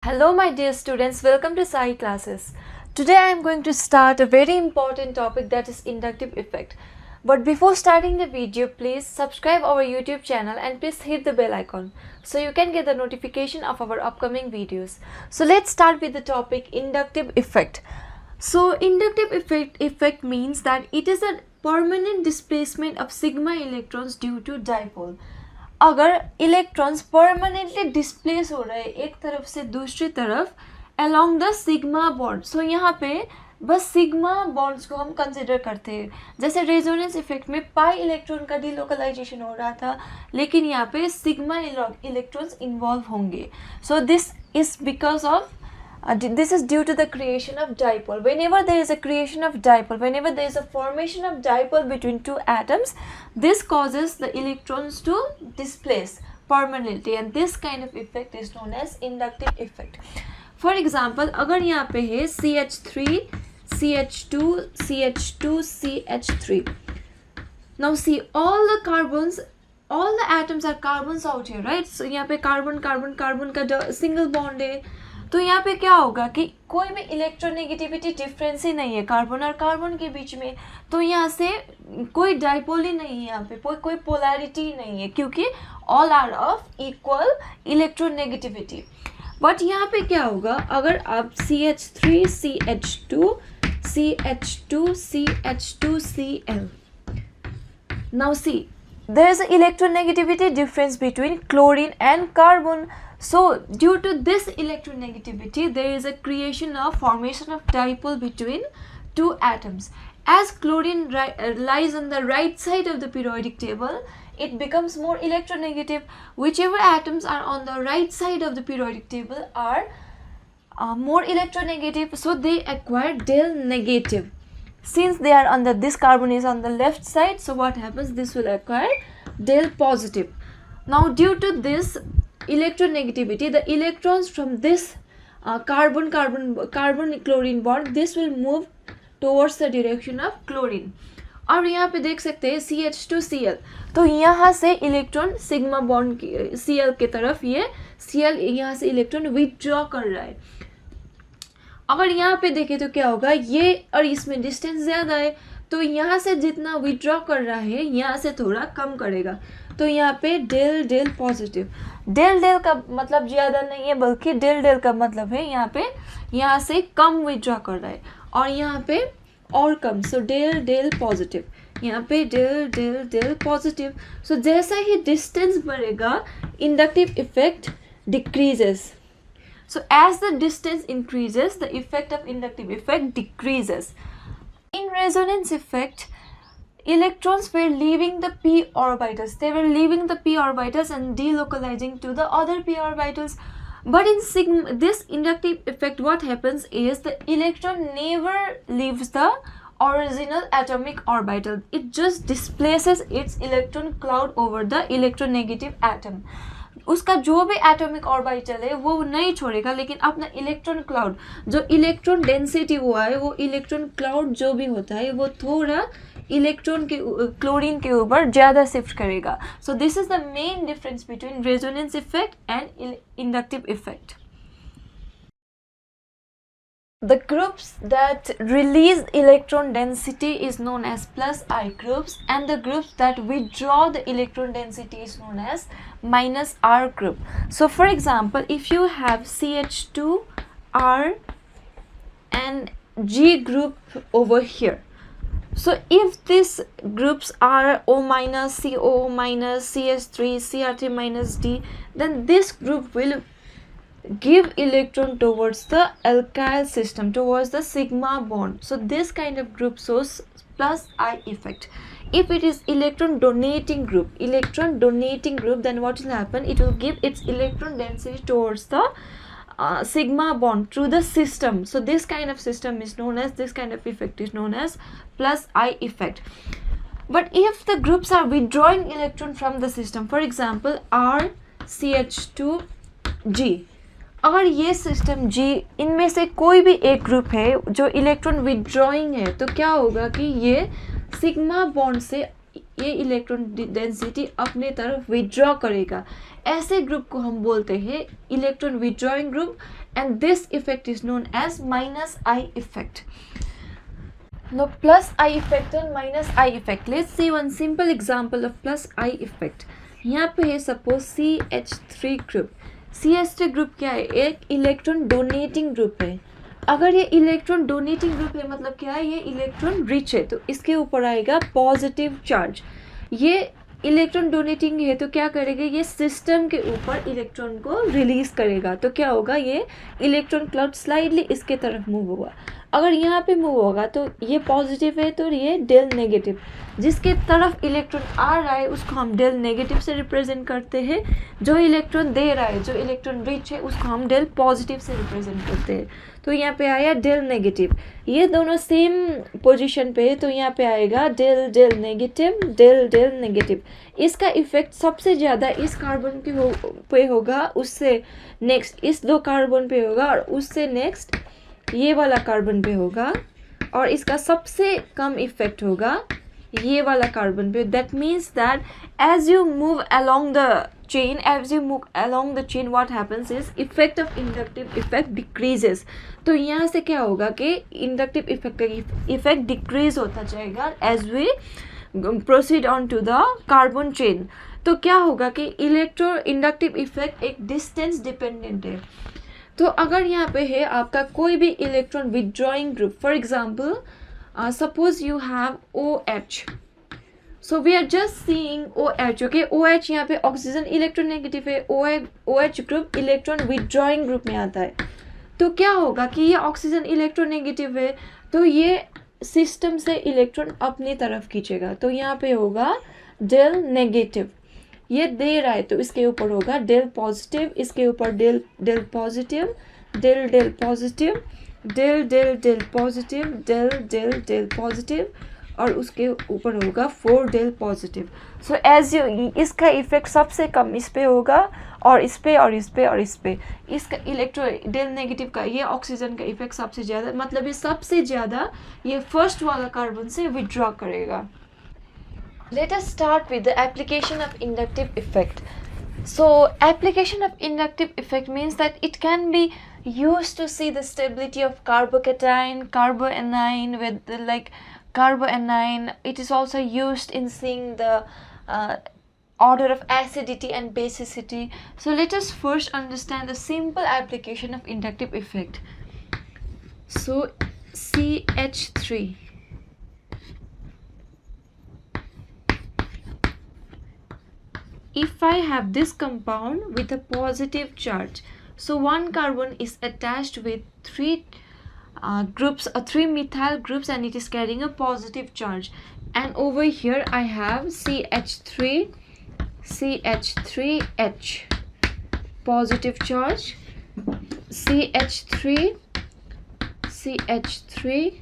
Hello my dear students, welcome to Sai classes. Today I am going to start a very important topic, that is inductive effect. But before starting the video, please subscribe our YouTube channel and please hit the bell icon so you can get the notification of our upcoming videos. So let's start with the topic inductive effect. So inductive effect means that it is a permanent displacement of sigma electrons due to dipole. अगर electrons permanently displace हो रहे हैं एक तरफ से दूसरी तरफ along the sigma bond, सो यहाँ पे बस सिग्मा बॉन्ड्स को हम कंसिडर करते हैं. जैसे रेजोनेंस इफेक्ट में पाई इलेक्ट्रॉन का डिलोकलाइजेशन हो रहा था, लेकिन यहाँ पे सिग्मा इलेक्ट्रॉन्स इन्वॉल्व होंगे. So this is because of this is due to the creation of dipole. Whenever there is a creation of dipole, whenever there is a formation of dipole between two atoms, this causes the electrons to displace permanently, and this kind of effect is known as inductive effect. For example, अगर यहाँ पे है CH3, CH2, CH2, CH3. Now see, all the carbons, all the atoms are carbons out here, right? So यहाँ पे carbon carbon carbon का single bond है, तो यहाँ पे क्या होगा कि कोई भी इलेक्ट्रोनेगेटिविटी डिफरेंस ही नहीं है कार्बन और कार्बन के बीच में. तो यहाँ से कोई डाइपोल ही नहीं है, यहाँ पे कोई पोलैरिटी नहीं है, क्योंकि all are of equal electronegativity. But यहाँ पे क्या होगा, अगर आप CH3, CH2, CH2, CH2, Cl. Now see, there is an electronegativity difference between chlorine and carbon. So due to this electronegativity, there is a creation of formation of dipole between two atoms. As chlorine lies on the right side of the periodic table, it becomes more electronegative. Whichever atoms are on the right side of the periodic table are more electronegative, so they acquire del negative. Since they are on the, this carbon is on the left side, so what happens, this will acquire del positive. Now due to this electronegativity, the electrons from this carbon chlorine bond, this will move towards the direction of chlorine. और यहाँ पे देख सकते हैं CH2Cl, तो यहाँ से electron sigma bond Cl के तरफ, ये Cl यहाँ से इलेक्ट्रॉन विथड्रॉ कर रहा है. अगर यहाँ पे देखें तो क्या होगा, ये और इसमें डिस्टेंस ज़्यादा है, तो यहाँ से जितना विथड्रॉ कर रहा है यहाँ से थोड़ा कम करेगा. तो यहाँ पे del del positive. Del del का मतलब ज़्यादा नहीं है, बल्कि डेल डेल का मतलब है यहाँ पे यहाँ से कम विथड्रॉ कर रहा है, और यहाँ पे और कम. सो डेल डेल पॉजिटिव, यहाँ पे डेल डेल डेल पॉजिटिव. सो जैसा ही डिस्टेंस बढ़ेगा, inductive effect decreases. So as the distance increases, the effect of inductive effect decreases. In resonance effect, electrons were leaving the p orbitals. They were leaving the p orbitals and delocalizing to the other p orbitals. But in this inductive effect, what happens is the electron never leaves the original atomic orbital. It just displaces its electron cloud over the electronegative atom. उसका जो भी atomic orbital है वो नहीं छोड़ेगा, लेकिन अपना electron cloud, जो इलेक्ट्रॉन डेंसिटी हुआ है, वो इलेक्ट्रॉन क्लाउड जो भी होता है वो थोड़ा इलेक्ट्रॉन के क्लोरीन के ऊपर ज़्यादा शिफ्ट करेगा. So this is the main difference between resonance effect and inductive effect. The groups that release electron density is known as plus I groups, and the groups that withdraw the electron density is known as minus R group. So for example, if you have CH2, R and G group over here, so if these groups are O minus, CO minus, CH3, CR3 minus D, then this group will give electron towards the alkyl system, towards the sigma bond. So this kind of group shows plus I effect. If it is electron donating group, then what will happen, it will give its electron density towards the sigma bond through the system. So this kind of system is known as, this kind of effect is known as plus I effect. But if the groups are withdrawing electron from the system, for example R, CH2, G, अगर ये system G, इनमें से कोई भी एक group है जो electron withdrawing है, तो क्या होगा कि ये सिग्मा बॉन्ड से ये इलेक्ट्रॉन डेंसिटी अपने तरफ विड्रॉ करेगा। ऐसे ग्रुप को हम बोलते हैं electron withdrawing group, and this effect is known as minus I effect. Now plus I effect and minus I effect. Let's see one simple example of plus I effect. यहाँ पे है suppose CH3 group. CH3 group क्या है? एक electron donating group है. अगर ये electron donating group है मतलब क्या है? ये इलेक्ट्रॉन रिच है, तो इसके ऊपर आएगा पॉजिटिव चार्ज. ये इलेक्ट्रॉन डोनेटिंग है तो क्या करेगा? ये सिस्टम के ऊपर इलेक्ट्रॉन को रिलीज करेगा. तो क्या होगा? ये इलेक्ट्रॉन क्लाउड स्लाइडली इसके तरफ मूव होगा. अगर यहाँ पे मूव होगा तो ये पॉजिटिव है, तो ये डेल नेगेटिव. जिसके तरफ इलेक्ट्रॉन आ रहा है उसको हम डेल नेगेटिव से रिप्रेजेंट करते हैं. जो इलेक्ट्रॉन दे रहा है, जो इलेक्ट्रॉन रिच है, उसको हम डेल पॉजिटिव से रिप्रेजेंट करते हैं. तो यहाँ पे आया डेल नेगेटिव. ये दोनों सेम पोजीशन पे है, तो यहाँ पे आएगा del del negative, del del negative. इसका इफेक्ट सबसे ज़्यादा इस कार्बन के पे होगा, उससे नेक्स्ट इस दो कार्बन पे होगा, और उससे नेक्स्ट ये वाला कार्बन पे होगा, और इसका सबसे कम इफेक्ट होगा ये वाला कार्बन पे. That means that as you move along the chain, what happens is effect of inductive effect decreases. तो यहाँ से क्या होगा कि इंडक्टिव इफेक्ट डिक्रीज होता जाएगा as we proceed on to the carbon chain. तो क्या होगा कि इंडक्टिव इफेक्ट एक डिस्टेंस डिपेंडेंट है. तो अगर यहाँ पे है आपका कोई भी electron withdrawing group, for example suppose you have OH. So we are just seeing OH. Okay, OH यहाँ पे ऑक्सीजन इलेक्ट्रोनेगेटिव है. OH group electron withdrawing group में आता है. तो क्या होगा कि ये ऑक्सीजन इलेक्ट्रोनेगेटिव है, तो ये सिस्टम से इलेक्ट्रॉन अपनी तरफ खींचेगा. तो यहाँ पे होगा डेल नेगेटिव. ये दे रहा है तो इसके ऊपर होगा डेल पॉजिटिव, इसके ऊपर del del positive, del del positive, del del del positive, del del del positive, और उसके ऊपर होगा 4 del positive. So as you इसका इफेक्ट सबसे कम इस पे होगा, और इस पे और इस पे और इस पे. इसका डेल नेगेटिव का, ये ऑक्सीजन का इफेक्ट सबसे ज़्यादा, मतलब ये सबसे ज़्यादा ये फर्स्ट वाला कार्बन से विड्रॉ करेगा. Let us start with the application of inductive effect. So application of inductive effect means that it can be used to see the stability of carbocation, carboanion with carboanion. It is also used in seeing the order of acidity and basicity. So let us first understand the simple application of inductive effect. So CH3. If I have this compound with a positive charge, so one carbon is attached with three methyl groups, and it is carrying a positive charge. And over here I have CH3, CH3H, positive charge, CH3, CH3,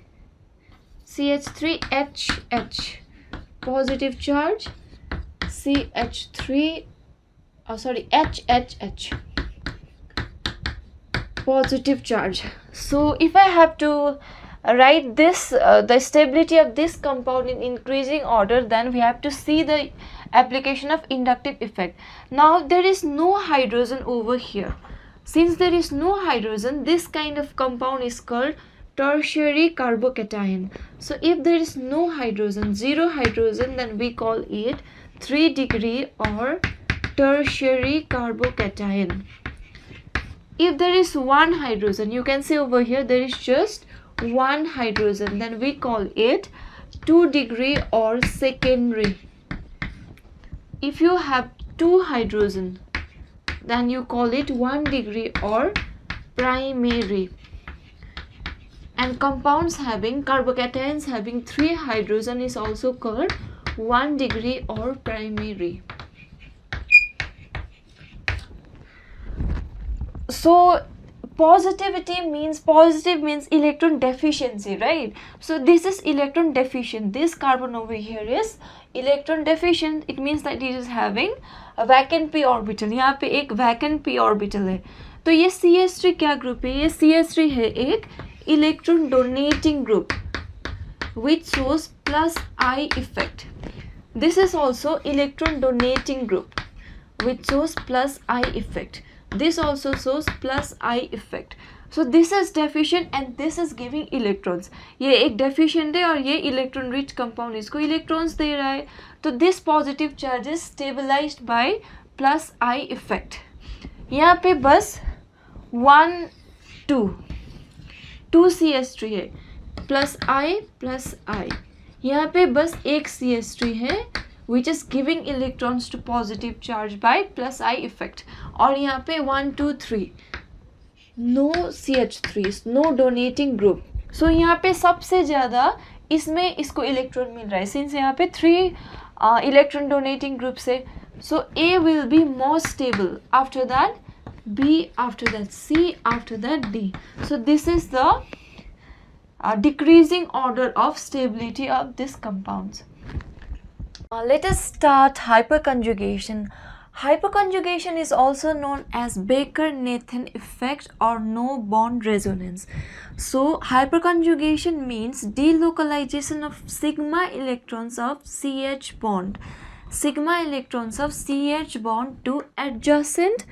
CH3HH, positive charge, HHH, positive charge. So if I have to write this the stability of this compound in increasing order, then we have to see the application of inductive effect. Now there is no hydrogen over here. Since there is no hydrogen, this kind of compound is called tertiary carbocation. So if there is no hydrogen, zero hydrogen, then we call it 3 degree or tertiary carbocation. If there is one hydrogen, you can see over here there is just one hydrogen, then we call it 2 degree or secondary. If you have 2 hydrogen, then you call it 1 degree or primary. And compounds having carbocations having 3 hydrogen is also called 1 degree or primary. So positive means electron deficiency, right? So this is electron deficient. This carbon over here is electron deficient. It means that it is having a vacant p orbital. यहाँ पे एक vacant p orbital है. तो ये CH3 क्या group है? ये CH3 है एक electron donating group which shows plus I effect. This is also electron donating group which shows plus I effect. This also shows plus I effect. So this is deficient and this is giving electrons. ये एक deficient है और ये electron rich compound इसको electrons दे रहा है. तो this positive charge is stabilized by plus I effect. यहाँ पे बस 1 2 CH3 है, प्लस I. यहाँ पे बस एक CH3 है which is giving electrons to positive charge by plus I effect. और यहाँ पे 1 2 3 no CH3s, no donating group. So यहाँ पे सबसे ज़्यादा इसमें इसको इलेक्ट्रॉन मिल रहा है since यहाँ पे 3 electron donating groups है. So A will be more stable, after that B, after that C, after that D. So this is the decreasing order of stability of these compounds. Let us start hyperconjugation. Hyperconjugation is also known as Baker-Nathan effect or no bond resonance. So hyperconjugation means delocalization of sigma electrons of CH bond. Sigma electrons of CH bond to adjacent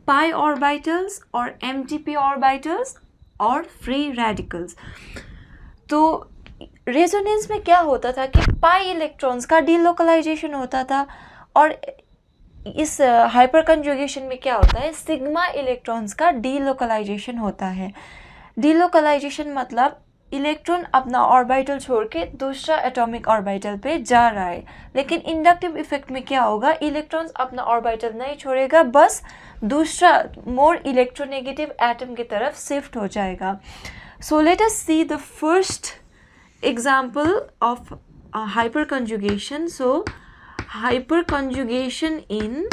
pi orbitals or MTP orbitals और free radicals. तो resonance में क्या होता था कि pi electrons का delocalisation होता था और इस हाइपर कंजुगेशन में क्या होता है, सिग्मा इलेक्ट्रॉन्स का डीलोकलाइजेशन होता है. डीलोकलाइजेशन मतलब इलेक्ट्रॉन अपना ऑर्बिटल छोड़ के दूसरा एटॉमिक ऑर्बिटल पे जा रहा है. लेकिन इंडक्टिव इफेक्ट में क्या होगा, इलेक्ट्रॉन्स अपना ऑर्बिटल नहीं छोड़ेगा, बस दूसरा मोर इलेक्ट्रोनेगेटिव एटम की तरफ शिफ्ट हो जाएगा. So let us see the first example of hyperconjugation. So hyperconjugation in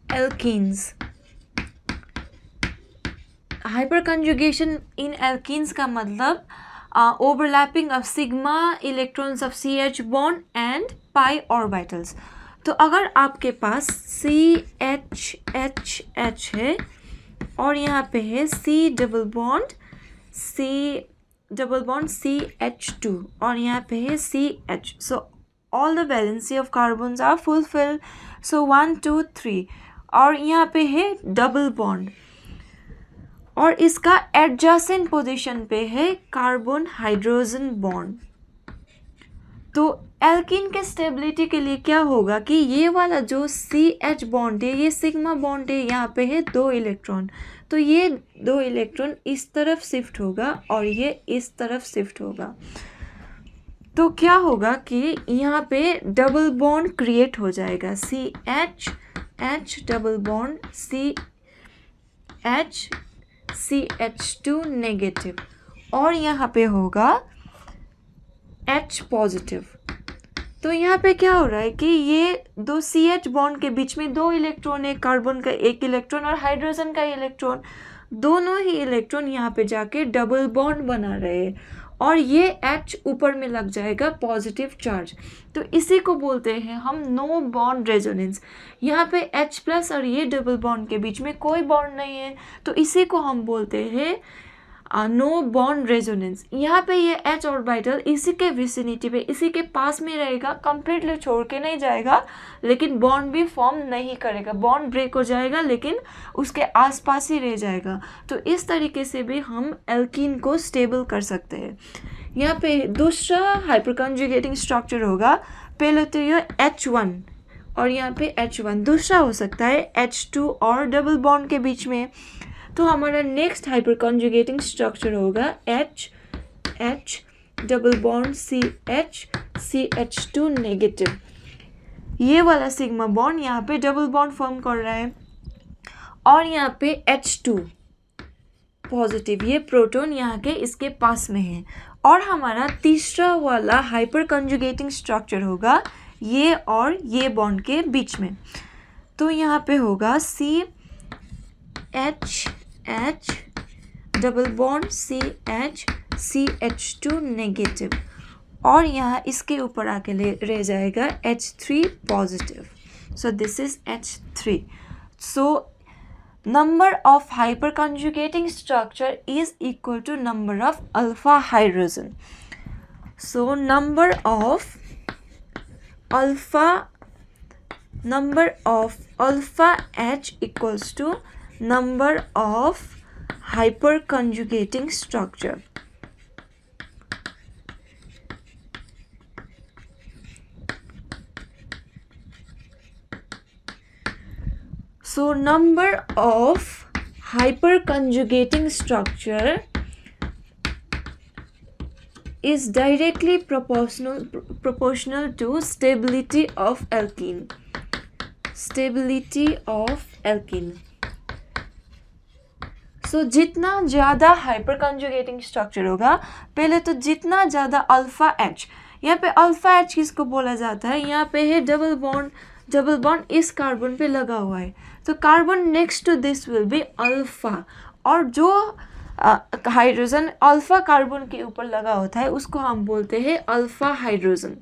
alkenes. Hyperconjugation in alkenes का मतलब overlapping of sigma electrons of CH bond and pi orbitals. तो अगर आपके पास CH है और यहाँ पे है C डबल बॉन्ड CH2 और यहाँ पे है CH. So all the valency of carbons are fulfilled. So 1 2 3 और यहाँ पे है डबल बॉन्ड और इसका एडजेसेंट पोजीशन पे है कार्बन हाइड्रोजन बॉन्ड. तो एल्कीन के स्टेबिलिटी के लिए क्या होगा कि ये वाला जो CH बॉन्ड है, ये सिग्मा बॉन्ड है, यहाँ पे है 2 इलेक्ट्रॉन. तो ये 2 इलेक्ट्रॉन इस तरफ शिफ्ट होगा और ये इस तरफ शिफ्ट होगा. तो क्या होगा कि यहाँ पे डबल बॉन्ड क्रिएट हो जाएगा, CH double bond CH2 negative और यहाँ पे होगा H पॉजिटिव. तो यहाँ पे क्या हो रहा है कि ये 2 CH बॉन्ड के बीच में 2 इलेक्ट्रॉन है, कार्बन का 1 इलेक्ट्रॉन और हाइड्रोजन का इलेक्ट्रॉन, दोनों ही इलेक्ट्रॉन यहाँ पे जाके डबल बॉन्ड बना रहे हैं और ये H ऊपर में लग जाएगा पॉजिटिव चार्ज. तो इसी को बोलते हैं हम नो बॉन्ड रेजोनेंस. यहाँ पे H प्लस और ये डबल बॉन्ड के बीच में कोई बॉन्ड नहीं है, तो इसी को हम बोलते हैं नो बॉन्ड रेजोनेंस. यहाँ पे ये H ऑर्बिटल इसी के विसिनिटी पे, इसी के पास में रहेगा, कंप्लीटली छोड़ के नहीं जाएगा, लेकिन बॉन्ड भी फॉर्म नहीं करेगा. बॉन्ड ब्रेक हो जाएगा लेकिन उसके आसपास ही रह जाएगा. तो इस तरीके से भी हम एल्कीन को स्टेबल कर सकते हैं. यहाँ पे दूसरा हाइपरकंजुगेटिंग स्ट्रक्चर होगा. पहले तो ये H1 और यहाँ पे H1, दूसरा हो सकता है H2 और डबल बॉन्ड के बीच में. तो हमारा नेक्स्ट हाइपरकंजुगेटिंग स्ट्रक्चर होगा H double bond CH2 negative. ये वाला सिग्मा बॉन्ड यहाँ पे डबल बॉन्ड फॉर्म कर रहा है और यहाँ पे H2 पॉजिटिव, ये प्रोटॉन यहाँ के इसके पास में है. और हमारा तीसरा वाला हाइपरकंजुगेटिंग स्ट्रक्चर होगा ये और ये बॉन्ड के बीच में. तो यहाँ पे होगा CH double bond CH2 negative और यहाँ इसके ऊपर आके रह जाएगा H3 positive. So this is H3. So number of hyperconjugating structure is equal to number of alpha hydrogen. So number of alpha H equals to number of hyperconjugating structure. So number of hyperconjugating structure is directly proportional to stability of alkene. Stability of alkene. So जितना ज़्यादा hyper conjugating structure होगा, पहले तो जितना ज़्यादा alpha H, यहाँ पे alpha H किसको बोला जाता है, यहाँ पे है डबल बॉन्ड इस कार्बन पे लगा हुआ है, तो carbon next to this will be alpha, और जो हाइड्रोजन अल्फा कार्बन के ऊपर लगा होता है उसको हम बोलते हैं अल्फा हाइड्रोजन।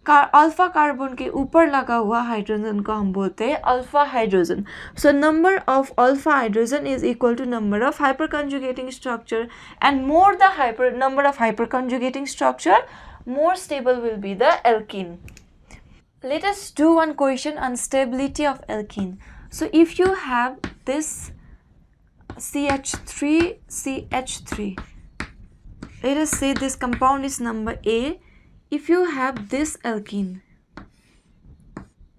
अल्फा कार्बन के ऊपर लगा हुआ हाइड्रोजन को हम बोलते हैं alpha hydrogen. So number of alpha hydrogen is equal to number of hyper conjugating structure, and more the number of hyper conjugating structure, more stable will be the alkene. Let us do one question on stability of alkene. So if you have this CH3, let us say this compound is number A. If you have this alkene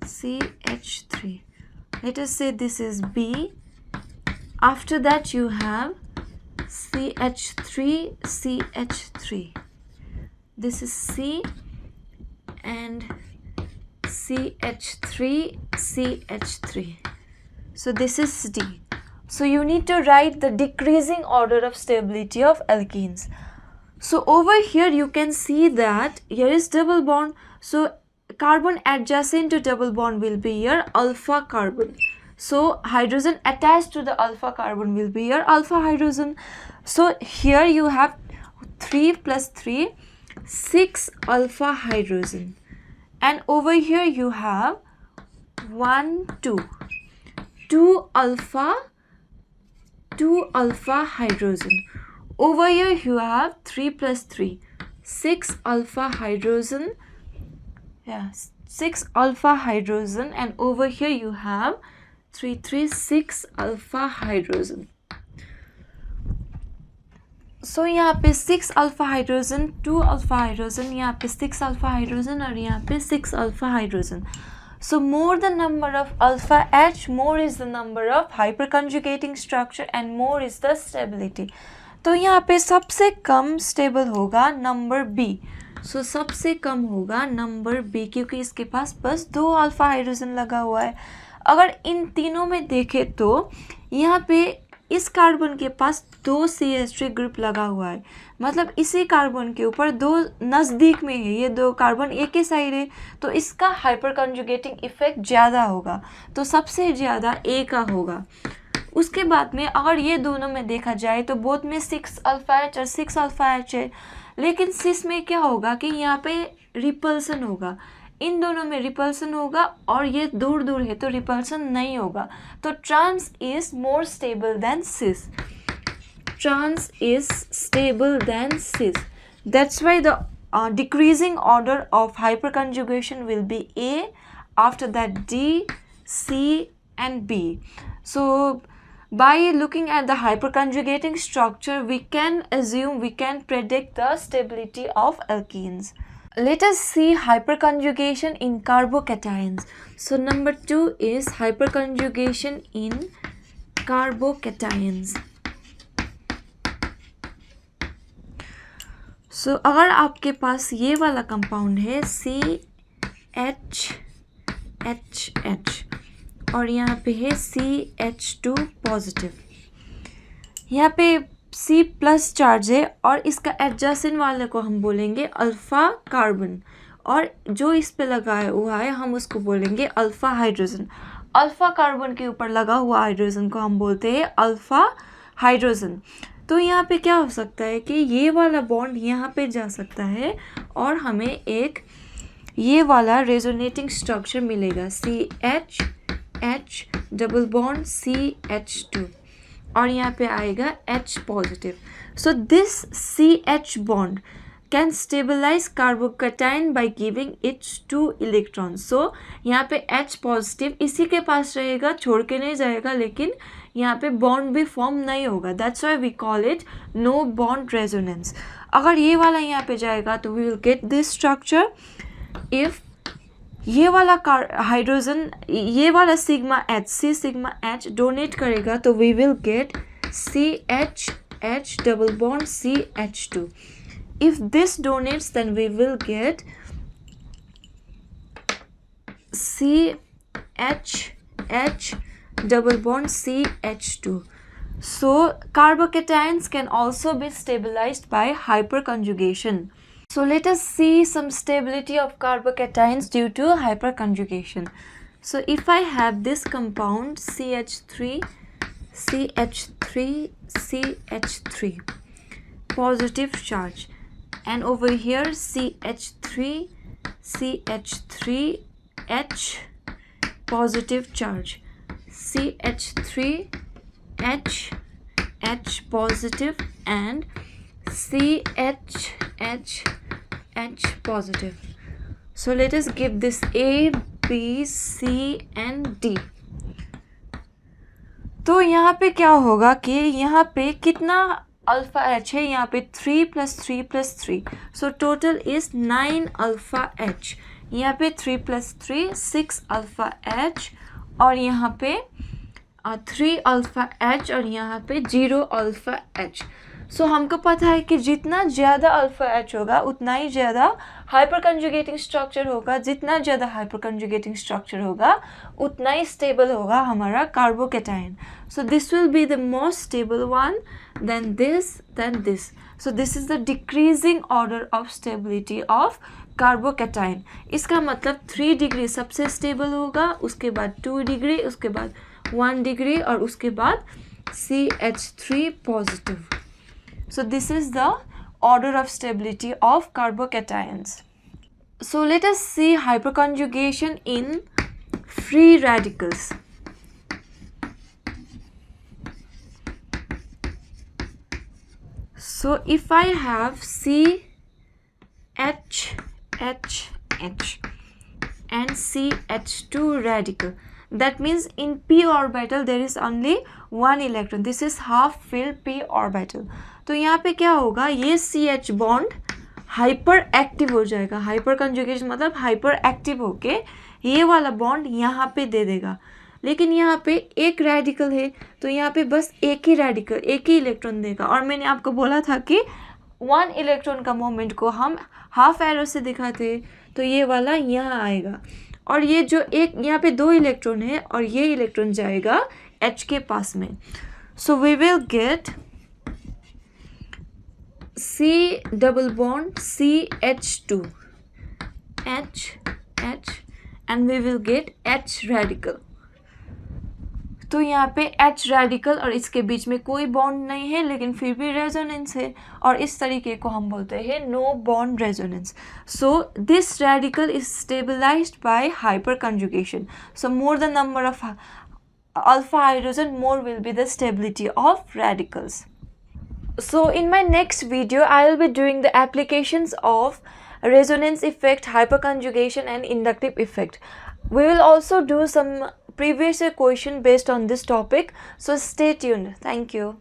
CH3, let us say this is B. After that you have CH3, this is C, and CH3. So this is D. So you need to write the decreasing order of stability of alkenes. So over here you can see that here is double bond, so carbon adjacent to double bond will be your alpha carbon. So hydrogen attached to the alpha carbon will be your alpha hydrogen. So here you have 3 plus 3, 6 alpha hydrogen, and over here you have 1, 2 alpha hydrogen. Over here you have 3 plus 3, 6 alpha hydrogen, 6 alpha hydrogen, and over here you have 6 alpha hydrogen. So यहाँ पे 6 alpha hydrogen, 2 alpha hydrogen, यहाँ पे 6 alpha hydrogen, और यहाँ पे 6 alpha hydrogen. So more the number of alpha H, more is the number of hyperconjugating structure, and more is the stability. तो यहाँ पे सबसे कम स्टेबल होगा नंबर बी. सो सबसे कम होगा नंबर बी, क्योंकि इसके पास बस 2 अल्फा हाइड्रोजन लगा हुआ है. अगर इन तीनों में देखें तो यहाँ पे इस कार्बन के पास 2 CH3 ग्रुप लगा हुआ है, मतलब इसी कार्बन के ऊपर 2 नज़दीक में है, ये 2 कार्बन एक ही साइड है, तो इसका हाइपर कंजुगेटिंग इफेक्ट ज़्यादा होगा, तो सबसे ज़्यादा ए का होगा. उसके बाद में अगर ये दोनों में देखा जाए तो बोथ में 6 अल्फा एच और 6 अल्फा एच है, लेकिन सिस में क्या होगा कि यहाँ पे रिपल्सन होगा, इन दोनों में रिपल्सन होगा, और ये दूर दूर है तो रिपल्सन नहीं होगा. तो trans is more stable than cis. Trans is stable than cis. That's why the decreasing order of hyperconjugation will be A, after that D, C and B. So by looking at the hyperconjugating structure, we can predict the stability of alkenes. Let us see hyperconjugation in carbocations. So number 2 is hyperconjugation in carbocations. So अगर आपके पास ये वाला compound है CHHH और यहाँ पे है CH2 positive, यहाँ पे C प्लस चार्ज है, और इसका एडजेसेंट वाले को हम बोलेंगे अल्फ़ा कार्बन, और जो इस पे लगाया हुआ है हम उसको बोलेंगे अल्फ़ा हाइड्रोजन. अल्फ़ा कार्बन के ऊपर लगा हुआ हाइड्रोजन को हम बोलते हैं अल्फ़ा हाइड्रोजन. तो यहाँ पे क्या हो सकता है कि ये वाला बॉन्ड यहाँ पे जा सकता है और हमें एक ये वाला रेजोनेटिंग स्ट्रक्चर मिलेगा CH डबल बॉन्ड CH2, और यहाँ पे आएगा H positive. So this CH bond, can stabilize carbocation by giving it 2 electrons. So यहाँ पे H पॉजिटिव इसी के पास रहेगा, छोड़ के नहीं जाएगा, लेकिन यहाँ पे बॉन्ड भी फॉर्म नहीं होगा. That's why we call it no bond resonance. अगर ये वाला यहाँ पे जाएगा तो we will get this structure. If ये वाला हाइड्रोजन, ये वाला sigma H, C sigma H donate करेगा तो we will get CH double bond CH2. If this donates, then we will get CH double bond CH2. So carbocations can also be stabilized by hyperconjugation. So let us see some stability of carbocations due to hyperconjugation. So if I have this compound CH3, positive charge, and over here CH3, positive charge, CH3, H positive, and CH positive. So let us give this A, B, C and D. तो यहाँ पे क्या होगा कि यहाँ पे कितना alpha H है, यहाँ पे 3 + 3 + 3, so total is 9 alpha H. यहाँ पे 3 + 3 6 अल्फा H, और यहाँ पे 3 अल्फा H, और यहाँ पे 0 अल्फा H. सो हमको पता है कि जितना ज़्यादा अल्फा H होगा उतना ही ज़्यादा हाइपर कंजुगेटिंग स्ट्रक्चर होगा. जितना ज़्यादा हाइपर कंजुगेटिंग स्ट्रक्चर होगा उतना ही स्टेबल होगा हमारा carbocation. So this will be the most stable one, then this. So this is the decreasing order of stability of carbocation. इसका मतलब 3 डिग्री सबसे स्टेबल होगा, उसके बाद 2 डिग्री, उसके बाद 1 डिग्री, और उसके बाद CH3 positive. So this is the order of stability of carbocations. So let us see hyperconjugation in free radicals. So if I have CH and CH2 radical, that means in p orbital there is only 1 electron. This is half filled p orbital. तो यहाँ पे क्या होगा, ये CH bond hyper active हो जाएगा. Hyper conjugation मतलब hyper active होके ये वाला बॉन्ड यहाँ पे दे देगा. लेकिन यहाँ पे एक रेडिकल है तो यहाँ पे बस एक ही रेडिकल, एक ही इलेक्ट्रॉन देगा. और मैंने आपको बोला था कि 1 इलेक्ट्रॉन का मोमेंट को हम हाफ एरो से दिखाते, तो ये वाला यहाँ आएगा. और ये जो एक यहाँ पे 2 इलेक्ट्रॉन है और ये इलेक्ट्रॉन जाएगा H के पास में. So we will get C double bond CH2 H and we will get H radical. तो यहाँ पे H radical और इसके बीच में कोई बॉन्ड नहीं है, लेकिन फिर भी रेजोनेंस है, और इस तरीके को हम बोलते हैं no bond resonance. So this radical is stabilized by hyperconjugation. So more the number of alpha hydrogen, more will be the stability of radicals. So in my next video I will be doing the applications of resonance effect, hyperconjugation and inductive effect. We will also do some previous year question based on this topic, so stay tuned. Thank you.